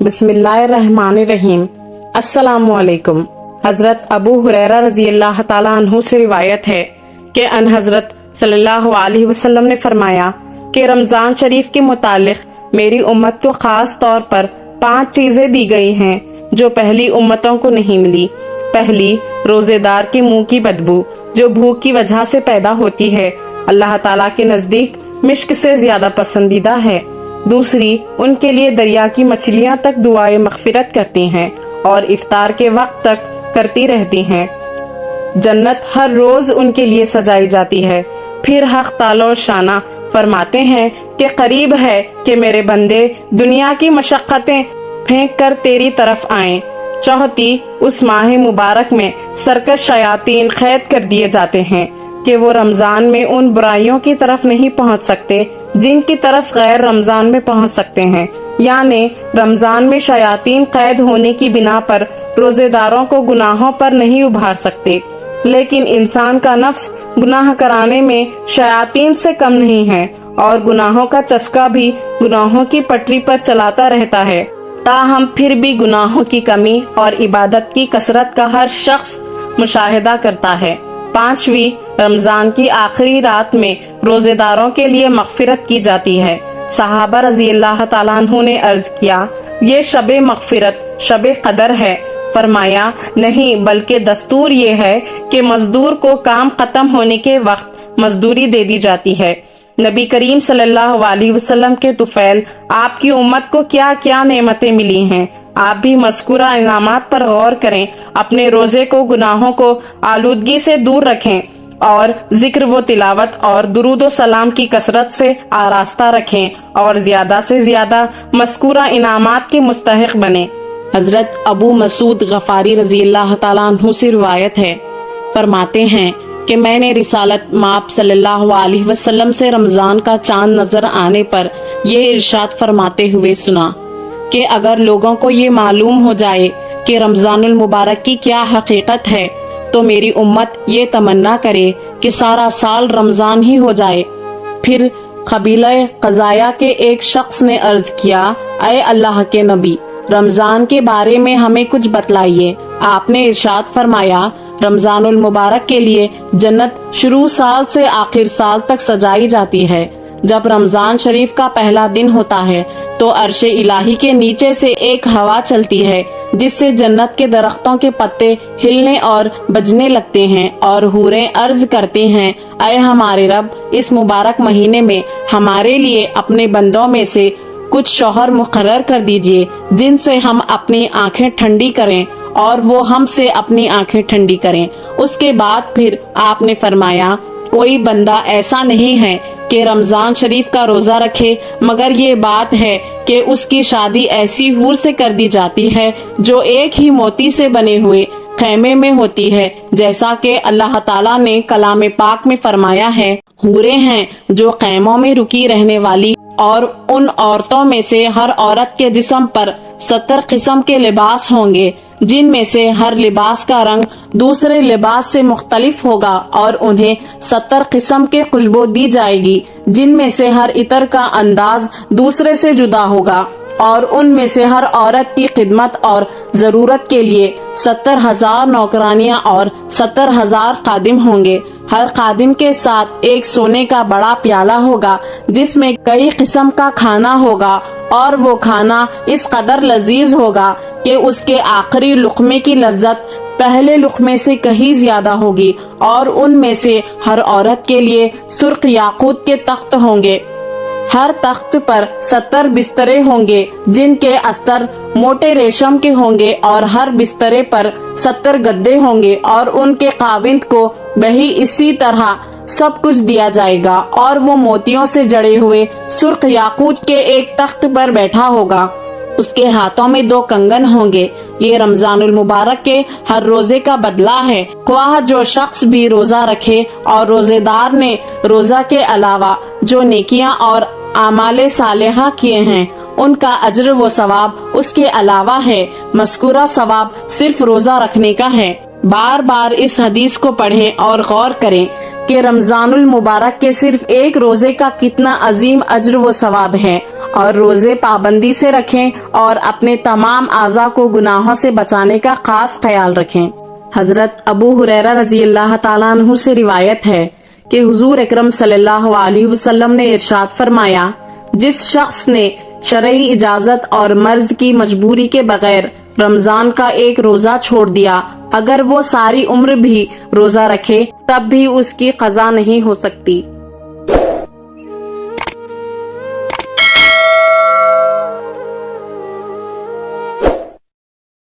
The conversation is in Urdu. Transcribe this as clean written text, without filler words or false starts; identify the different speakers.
Speaker 1: بسم اللہ الرحمن الرحیم۔ السلام علیکم۔ حضرت ابو ہریرہ رضی اللہ تعالیٰ عنہ سے روایت ہے کہ ان حضرت صلی اللہ علیہ وسلم نے فرمایا کہ رمضان شریف کے متعلق میری امت کو خاص طور پر 5 چیزیں دی گئی ہیں جو پہلی امتوں کو نہیں ملی۔ پہلی، روزے دار کے منہ کی بدبو جو بھوک کی وجہ سے پیدا ہوتی ہے، اللہ تعالیٰ کے نزدیک مشک سے زیادہ پسندیدہ ہے۔ دوسری، ان کے لیے دریا کی مچھلیاں تک دعائے مغفرت کرتی ہیں اور افطار کے وقت تک کرتی رہتی ہیں۔ جنت ہر روز ان کے لیے سجائی جاتی ہے۔ پھر حق تعالی و شانہ فرماتے ہیں کہ قریب ہے کہ میرے بندے دنیا کی مشقتیں پھینک کر تیری طرف آئیں۔ چوتھی، اس ماہ مبارک میں سرکش شیاطین قید کر دیے جاتے ہیں کہ وہ رمضان میں ان برائیوں کی طرف نہیں پہنچ سکتے جن کی طرف غیر رمضان میں پہنچ سکتے ہیں، یعنی رمضان میں شیاطین قید ہونے کی بنا پر روزے داروں کو گناہوں پر نہیں ابھار سکتے، لیکن انسان کا نفس گناہ کرانے میں شیاطین سے کم نہیں ہے اور گناہوں کا چسکا بھی گناہوں کی پٹری پر چلاتا رہتا ہے۔ تاہم پھر بھی گناہوں کی کمی اور عبادت کی کثرت کا ہر شخص مشاہدہ کرتا ہے۔ پانچویں، رمضان کی آخری رات میں روزے داروں کے لیے مغفرت کی جاتی ہے۔ صحابہ رضی اللہ تعالیٰ عنہ نے عرض کیا، یہ شب مغفرت شب قدر ہے؟ فرمایا، نہیں، بلکہ دستور یہ ہے کہ مزدور کو کام ختم ہونے کے وقت مزدوری دے دی جاتی ہے۔ نبی کریم صلی اللہ علیہ وسلم کے طفیل آپ کی امت کو کیا کیا نعمتیں ملی ہیں، آپ بھی مذکورہ انعامات پر غور کریں، اپنے روزے کو گناہوں کو آلودگی سے دور رکھیں اور ذکر و تلاوت اور درود و سلام کی کثرت سے آراستہ رکھیں اور زیادہ سے زیادہ مذکورہ انعامات کے مستحق بنیں۔ حضرت ابو مسعود غفاری رضی اللہ تعالیٰ عنہ سے روایت ہے، فرماتے ہیں کہ میں نے رسالت مآب صلی اللہ علیہ وسلم سے رمضان کا چاند نظر آنے پر یہ ارشاد فرماتے ہوئے سنا کہ اگر لوگوں کو یہ معلوم ہو جائے کہ رمضان المبارک کی کیا حقیقت ہے تو میری امت یہ تمنا کرے کہ سارا سال رمضان ہی ہو جائے۔ پھر قبیلہ قضایہ کے ایک شخص نے عرض کیا، اے اللہ کے نبی، رمضان کے بارے میں ہمیں کچھ بتلائیے۔ آپ نے ارشاد فرمایا، رمضان المبارک کے لیے جنت شروع سال سے آخر سال تک سجائی جاتی ہے۔ جب رمضان شریف کا پہلا دن ہوتا ہے تو عرش الہی کے نیچے سے ایک ہوا چلتی ہے جس سے جنت کے درختوں کے پتے ہلنے اور بجنے لگتے ہیں اور حوریں عرض کرتے ہیں، اے ہمارے رب، اس مبارک مہینے میں ہمارے لیے اپنے بندوں میں سے کچھ شوہر مقرر کر دیجئے جن سے ہم اپنی آنکھیں ٹھنڈی کریں اور وہ ہم سے اپنی آنکھیں ٹھنڈی کریں۔ اس کے بعد پھر آپ نے فرمایا، کوئی بندہ ایسا نہیں ہے کہ رمضان شریف کا روزہ رکھے مگر یہ بات ہے کہ اس کی شادی ایسی حور سے کر دی جاتی ہے جو ایک ہی موتی سے بنے ہوئے خیمے میں ہوتی ہے، جیسا کہ اللہ تعالیٰ نے کلام پاک میں فرمایا ہے، حوریں ہیں جو خیموں میں رکی رہنے والی، اور ان عورتوں میں سے ہر عورت کے جسم پر 70 قسم کے لباس ہوں گے جن میں سے ہر لباس کا رنگ دوسرے لباس سے مختلف ہوگا اور انہیں 70 قسم کے خوشبو دی جائے گی جن میں سے ہر عطر کا انداز دوسرے سے جدا ہوگا، اور ان میں سے ہر عورت کی خدمت اور ضرورت کے لیے 70,000 نوکرانیاں اور 70,000 خادم ہوں گے۔ ہر خادم کے ساتھ ایک سونے کا بڑا پیالہ ہوگا جس میں کئی قسم کا کھانا ہوگا، اور وہ کھانا اس قدر لذیذ ہوگا کہ اس کے آخری لقمے کی لذت پہلے لقمے سے کہیں زیادہ ہوگی، اور ان میں سے ہر عورت کے لیے سرخ یاقوت کے تخت ہوں گے۔ ہر تخت پر 70 بسترے ہوں گے جن کے استر موٹے ریشم کے ہوں گے، اور ہر بسترے پر 70 گدے ہوں گے، اور ان کے خاوند کو وہی اسی طرح سب کچھ دیا جائے گا، اور وہ موتیوں سے جڑے ہوئے سرخ یاقوت کے ایک تخت پر بیٹھا ہوگا، اس کے ہاتھوں میں 2 کنگن ہوں گے۔ یہ رمضان المبارک کے ہر روزے کا بدلہ ہے۔ خواہ جو شخص بھی روزہ رکھے اور روزے دار نے روزہ کے علاوہ جو نیکیاں اور اعمال صالحہ کیے ہیں ان کا اجر و ثواب اس کے علاوہ ہے۔ مذکورہ ثواب صرف روزہ رکھنے کا ہے۔ بار بار اس حدیث کو پڑھیں اور غور کریں کہ رمضان المبارک کے صرف ایک روزے کا کتنا عظیم اجر و ثواب ہے، اور روزے پابندی سے رکھیں اور اپنے تمام اعضاء کو گناہوں سے بچانے کا خاص خیال رکھیں۔ حضرت ابو ہریرہ رضی اللہ تعالیٰ عنہ سے روایت ہے کہ حضور اکرم صلی اللہ علیہ وسلم نے ارشاد فرمایا، جس شخص نے شرعی اجازت اور مرض کی مجبوری کے بغیر رمضان کا ایک روزہ چھوڑ دیا، اگر وہ ساری عمر بھی روزہ رکھے تب بھی اس کی قضا نہیں ہو سکتی۔